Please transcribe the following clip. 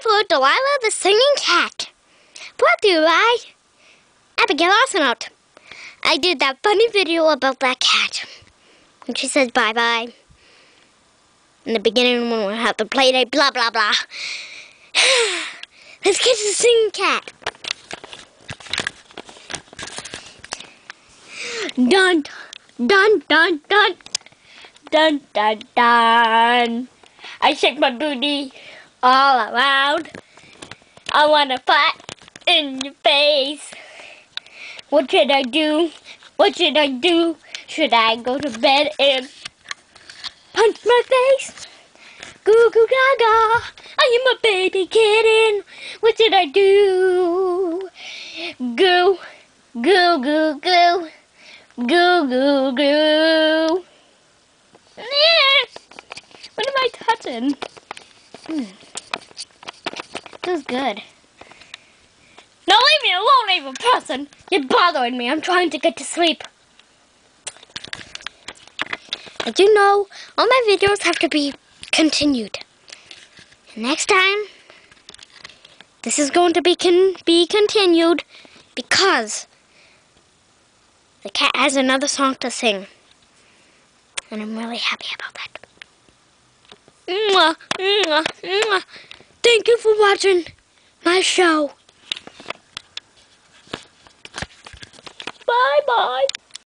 for Delilah the Singing Cat. Brought to you by Abigayle. I did that funny video about that cat. And she says bye-bye. In the beginning when we have the play date, blah, blah, blah. Let's get to the singing cat. Dun, dun, dun, dun. Dun, dun, dun. I shake my booty all around. I wanna fight in your face. What should I do? What should I do? Should I go to bed and punch my face? Goo goo gaga, I am a baby kitten. What should I do? Goo, goo goo goo, goo goo goo. What am I touching? Feels good. Now leave me alone, evil person! You're bothering me. I'm trying to get to sleep. As you know, all my videos have to be continued. And next time, this is going to be continued because the cat has another song to sing. And I'm really happy about that. Mwah, mwah, mwah. Thank you for watching my show. Bye-bye.